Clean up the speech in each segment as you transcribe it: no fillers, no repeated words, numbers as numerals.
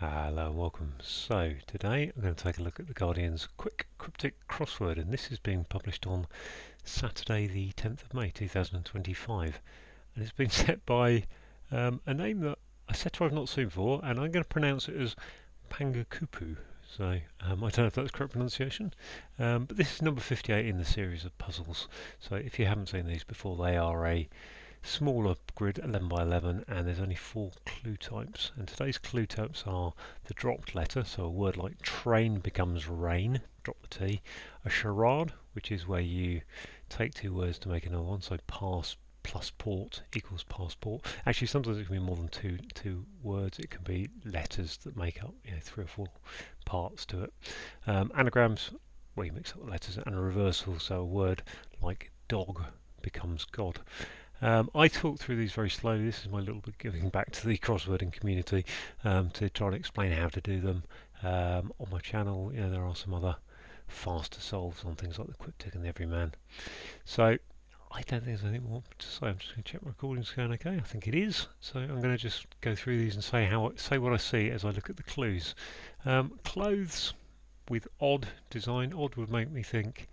Hello and welcome. So today I'm going to take a look at the Guardian's Quick Cryptic crossword, and this is being published on Saturday the 10th of May 2025, and it's been set by a name that I said I've not seen before, and I'm going to pronounce it as Pangakupu. So I don't know if that's correct pronunciation, but this is number 58 in the series of puzzles. So if you haven't seen these before, they are a smaller grid, 11 by 11, and there's only 4 clue types. And today's clue types are the dropped letter, so a word like train becomes rain, drop the T. A charade, which is where you take 2 words to make another one, so pass plus port equals passport. Actually, sometimes it can be more than two words. It can be letters that make up 3 or 4 parts to it. Anagrams, where you mix up the letters, and a reversal, so a word like dog becomes God. I talk through these very slowly. This is my little bit giving back to the crosswording community to try and explain how to do them. On my channel, there are some other faster solves on things like the Cryptic and the Everyman. So I don't think there's anything more to say. I'm just going to check my recording's going okay. I think it is. So I'm going to just go through these and say what I see as I look at the clues. Clothes with odd design. Odd would make me think.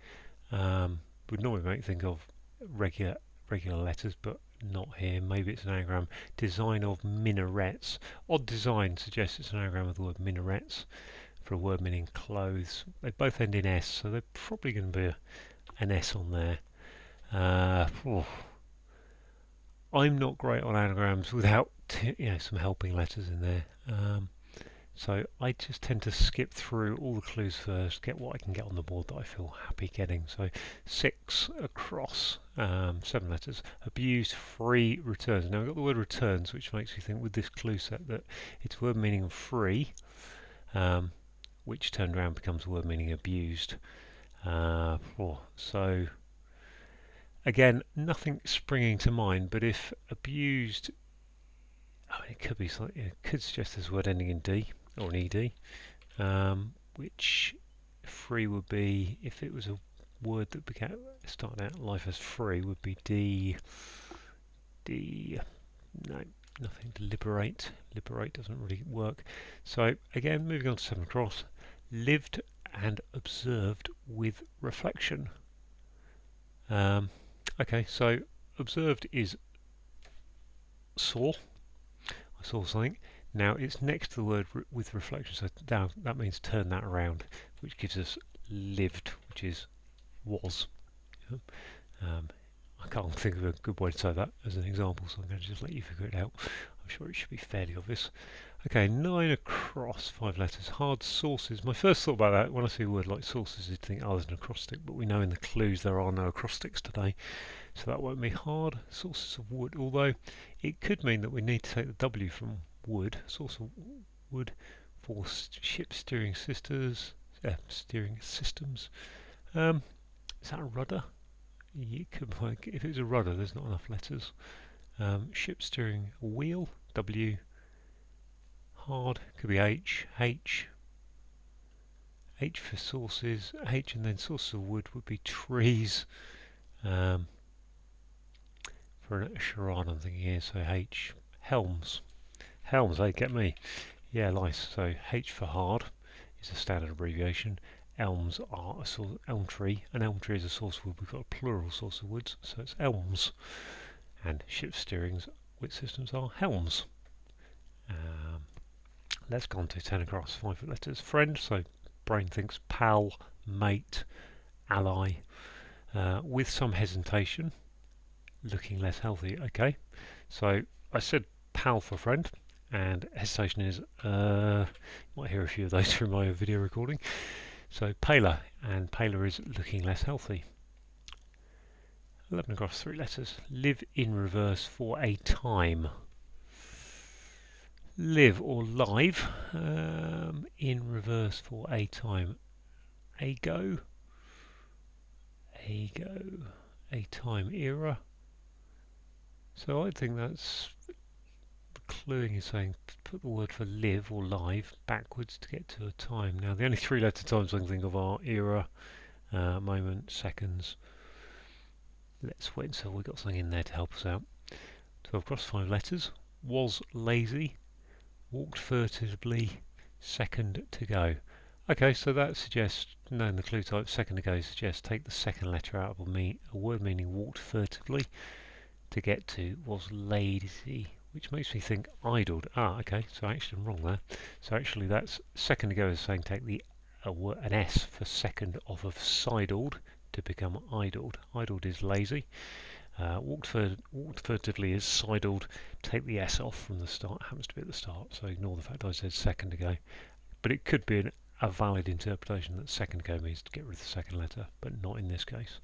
Would normally make me think of regular letters, but not here. Maybe it's an anagram. Design of minarets. Odd design suggests it's an anagram of the word minarets for a word meaning clothes. They both end in S, so they're probably going to be an S on there. I'm not great on anagrams without some helping letters in there. So I just tend to skip through all the clues first, get what I can get on the board that I feel happy getting. So 6 across, 7 letters. Abused, free, returns. Now I've got the word returns, which makes me think with this clue set that it's a word meaning free, which turned around becomes a word meaning abused. So again, nothing springing to mind, but if abused, it could be something. It could suggest there's a word ending in D or an ed, which free would be, if it was a word that started out life as free, would be no, nothing. Liberate doesn't really work. So again, moving on to 7 across. Lived and observed with reflection. Okay, so observed is saw. I saw something. Now it's next to the word with reflection, so now that means turn that around, which gives us lived, which is was. I can't think of a good way to say that as an example, so I'm going to just let you figure it out. I'm sure it should be fairly obvious. Okay, 9 across, 5 letters. Hard sources. My first thought about that, when I see a word like sources, is to think, there's an acrostic, but we know in the clues there are no acrostics today, so that won't be hard. Sources of wood, although it could mean that we need to take the W from wood, source of wood, for ship steering systems. Is that a rudder? It could, if it was a rudder, there's not enough letters. Ship steering wheel, W. Hard could be H for sources, H, and then sources of wood would be trees. For a charade I'm thinking here, so H. Helms, they get me. Yeah, nice. So H for hard is a standard abbreviation. Elms are elm tree. An elm tree is a source of wood. We've got a plural source of woods, so it's elms. And ship steerings with systems are helms. Let's go on to 10 across, 5 letters. Friend, so brain thinks pal, mate, ally. With some hesitation, looking less healthy. Okay, so I said pal for friend, and hesitation is, you might hear a few of those through my video recording. So paler, and paler is looking less healthy. 11 across, 3 letters. Live in reverse for a time. Live or live in reverse for a time. Ago, a time, era. So I think that's the cluing is saying put the word for live or live backwards to get to a time. Now the only 3 letter times I can think of are era, moment, seconds. Let's wait until we've got something in there to help us out. 12 across, 5 letters. Was lazy. Walked furtively, second to go. Okay, so that suggests, knowing the clue type, second to go suggests take the second letter out of a word meaning walked furtively to get to was lazy, which makes me think idled. Ah, okay, so actually I'm wrong there. So actually that's second to go is saying take an S for second off of sidled to become idled. Idled is lazy. Walked furtively is sidled. Take the S off from the start. Happens to be at the start, so ignore the fact I said second to go. But it could be a valid interpretation that second to go means to get rid of the second letter, but not in this case.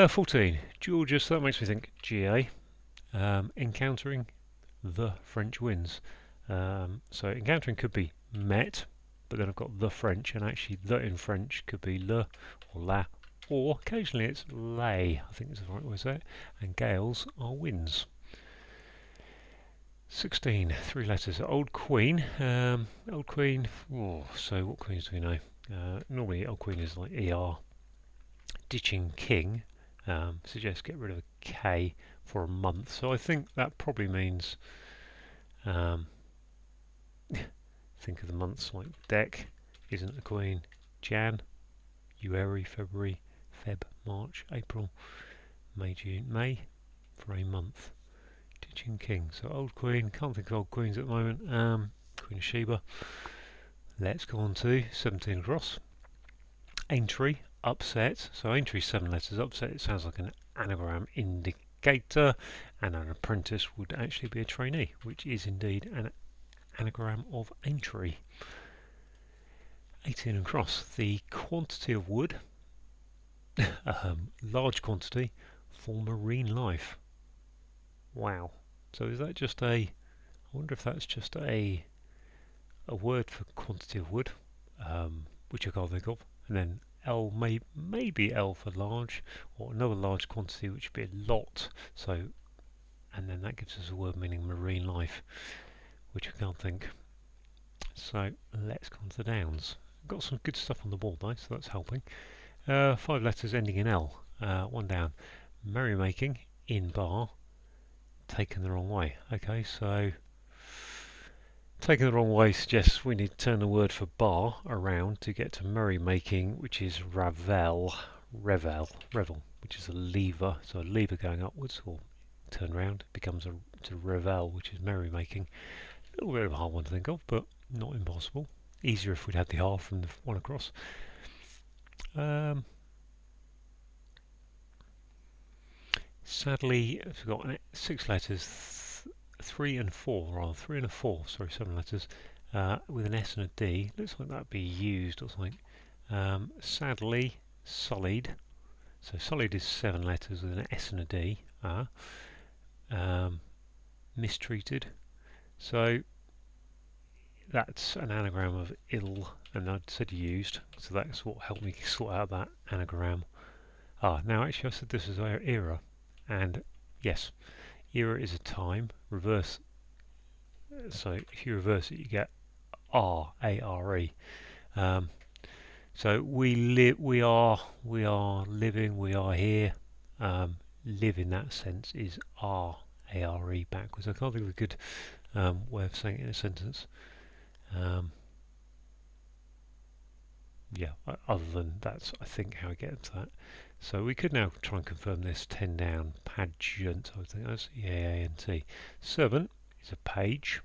14. Georgia, so that makes me think GA. Encountering the French winds. So encountering could be met, but then I've got the French, and actually the in French could be le or la, or occasionally it's lay, I think is the right way to say it, and gales are winds. 16, 3 letters. Old Queen. Old Queen, so what queens do we know? Normally Old Queen is like ER. Ditching King suggests get rid of a K for a month, so I think that probably means think of the months like Dec isn't a queen, Jan, Ueri, February, Feb, March, April, May, June, May for a month. Ditching King, so Old Queen, can't think of Old Queens at the moment. Queen of Sheba. Let's go on to 17 across. Aintree, upset, so Aintree 7 letters, upset it sounds like an anagram indicator, and an apprentice would actually be a trainee, which is indeed an anagram of Aintree. 18 across, the quantity of wood, large quantity for marine life. Wow. So is that just I wonder if that's just a word for quantity of wood, which I can't think of, and then L maybe L for large, or another large quantity which would be a lot. So, and then that gives us a word meaning marine life, which I can't think. So let's come to the downs. Got some good stuff on the board though, so that's helping. 5 letters ending in L. 1 down. Merrymaking in bar. Taken the wrong way. Okay, so taken the wrong way suggests we need to turn the word for bar around to get to merrymaking, which is revel, which is a lever. So a lever going upwards or turn around becomes to revel, which is merrymaking. A little bit of a hard one to think of, but not impossible. Easier if we'd had the R from the one across. Sadly, I've got 6 letters, 3 and 4, 7 letters, with an S and a D. Looks like that'd be used or something. Sadly, solid. So solid is 7 letters with an S and a D. Mistreated. So that's an anagram of ill, and I'd said used, so that's what helped me sort out that anagram. Now actually I said this is our era, and yes, era is a time, reverse, so if you reverse it you get R, A-R-E. So we are living, we are here. Live in that sense is R, A-R-E backwards. I can't think of a good way of saying it in a sentence. Yeah, other than that's I think how I get into that. So we could now try and confirm this 10 down. Pageant, I would think that's E-A-A-N-T. Servant is a page,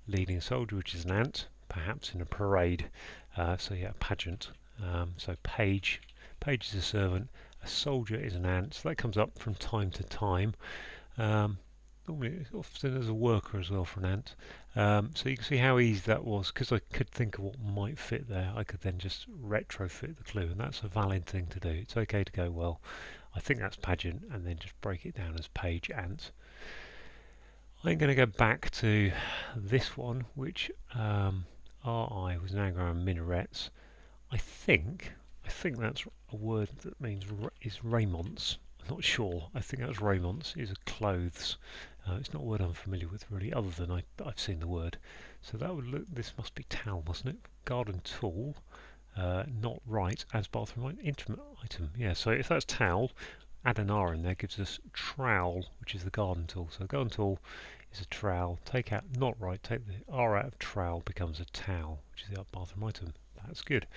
leading a soldier, which is an ant, perhaps in a parade. So yeah, pageant. So page is a servant, a soldier is an ant. So that comes up from time to time. Normally, often as a worker as well for an ant. So you can see how easy that was, because I could think of what might fit there. I could then just retrofit the clue, and that's a valid thing to do. It's okay to go, well, I think that's pageant, and then just break it down as page ant. I'm going to go back to this one, which RI was an anagram minarets. I think that's a word that means is raiments. I'm not sure. I think that's raiments is clothes. It's not a word I'm familiar with really, other than I've seen the word. So that would look. This must be towel, mustn't it? Garden tool, not right as bathroom intimate item. Yeah. So if that's towel, add an R in there gives us trowel, which is the garden tool. So garden tool is a trowel. Take out, not right, take the R out of trowel, becomes a towel, which is the bathroom item. That's good.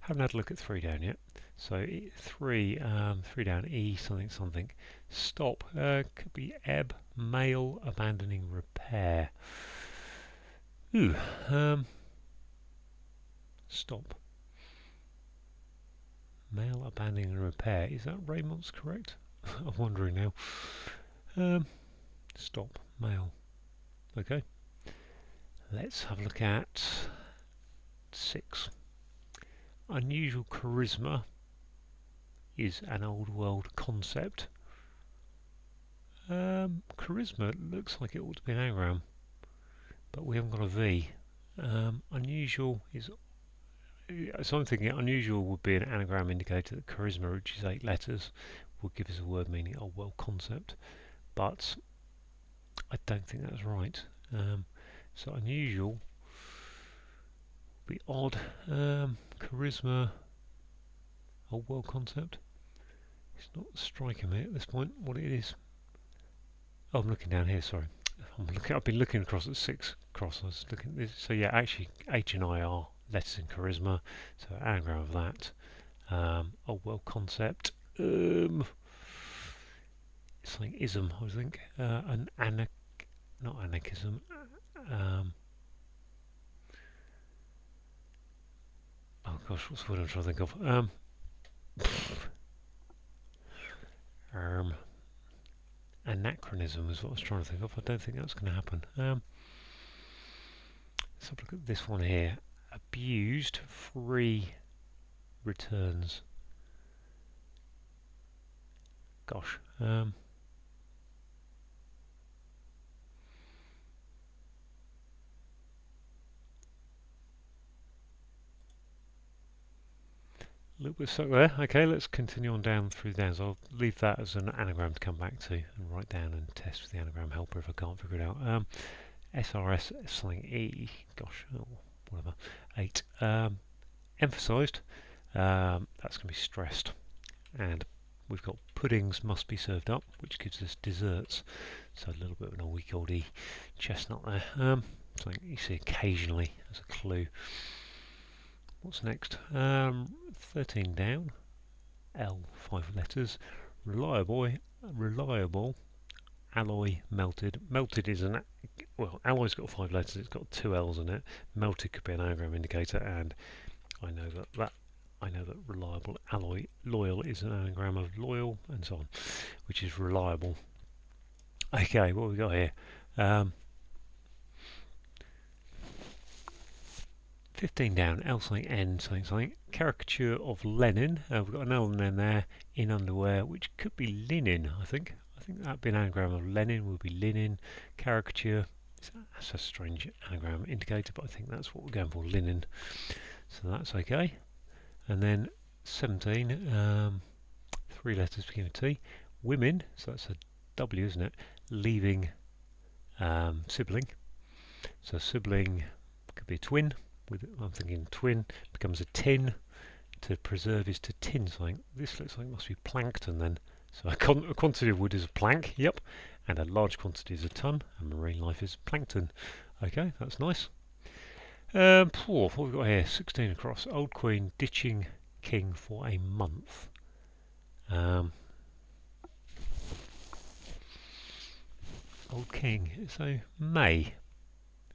Haven't had a look at 3 down yet. So 3, 3 down, E something something. Stop, could be ebb, male abandoning repair. Ooh, stop. Male abandoning repair. Is that Raymond's correct? I'm wondering now. Stop, male. Okay. Let's have a look at 6. Unusual charisma is an old world concept. Charisma looks like it ought to be an anagram, but we haven't got a V. Unusual is, so I'm thinking unusual would be an anagram indicator that charisma, which is 8 letters, would give us a word meaning old world concept, but I don't think that's right. So unusual would be odd. Charisma, old world concept. It's not striking me at this point what it is. Oh, I'm looking down here, sorry. I've been looking across at 6 cross. I was looking at this. So yeah, actually H and I are letters in charisma. So anagram of that. Old world concept. It's like ism, I think. Not anarchism. Oh gosh, what's the word I'm trying to think of? Anachronism is what I was trying to think of. I don't think that's going to happen. Let's have a look at this one here. Abused free returns. Gosh. A little bit stuck there. Okay, let's continue on down through the downs. I'll leave that as an anagram to come back to and write down and test with the anagram helper if I can't figure it out. SRS something E. Gosh, oh, whatever. 8. Emphasised. That's going to be stressed. And we've got puddings must be served up, which gives us desserts. So a little bit of an oldie chestnut there. Something you see occasionally as a clue. What's next? 13 down. L, 5 letters. Reliable, alloy, melted. Melted is an, well, alloy's got 5 letters, it's got 2 L's in it. Melted could be an anagram indicator, and I know that reliable, alloy, loyal is an anagram of loyal, and so on, which is reliable. Okay, what have we got here? 15 down, L something N something. Caricature of Lenin. We've got an L and N there in underwear, which could be linen, I think. I think that'd be an anagram of Lenin, would be linen. Caricature, that's a strange anagram indicator, but I think that's what we're going for, linen. So that's okay. And then 17, 3 letters begin with T. Women, so that's a W, isn't it? Leaving sibling. So sibling could be a twin. I'm thinking twin becomes a tin. To preserve is to tin something. This looks like it must be plankton then. So a quantity of wood is a plank, yep, and a large quantity is a ton, and marine life is plankton. Okay, that's nice. What have we got here? 16 across. Old queen ditching king for a month. Old king. So May.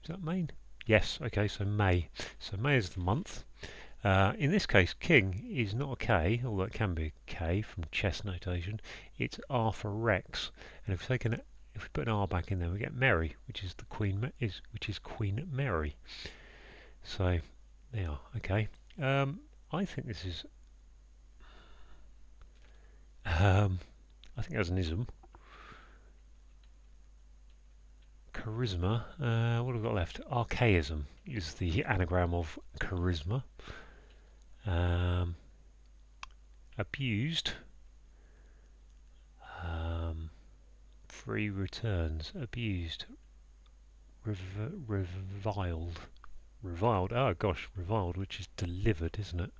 Is that May? Yes, okay, so May. So May is the month. In this case, king is not a K, although it can be a K from chess notation. It's R for Rex, and if we put an R back in there, we get Mary, which is the Queen, which is Queen Mary. So there you are. Okay. I think this is. I think that's an ism. Charisma. What have we got left? Archaism is the anagram of charisma. Abused. Free returns. Abused. Reviled. Reviled. Oh gosh, reviled, which is delivered, isn't it?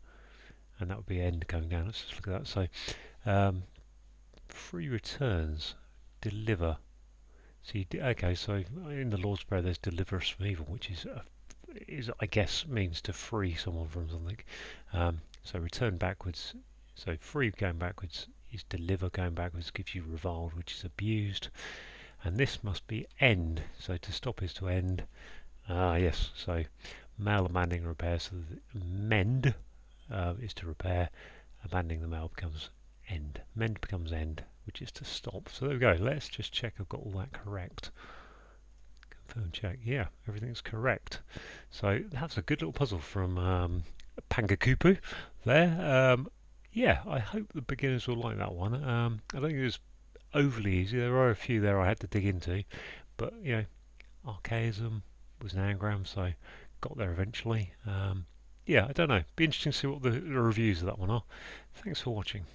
And that would be end going down. Let's just look at that. So, free returns. Deliver. So okay, so in the Lord's Prayer there's deliver us from evil, which is I guess means to free someone from something. So return backwards. So free going backwards is deliver going backwards, gives you reviled, which is abused. And this must be end. So to stop is to end. Yes, so mail abandoning repair. So mend is to repair. Abandoning the mail becomes end. Mend becomes end, which is to stop. So there we go. Let's just check I've got all that correct. Confirm check. Yeah, everything's correct. So that's a good little puzzle from Pangakupu there. Yeah, I hope the beginners will like that one. I don't think it was overly easy. There are a few there I had to dig into, but you know, archaism was an anagram, so got there eventually. Yeah, I don't know. Be interesting to see what the reviews of that one are. Thanks for watching.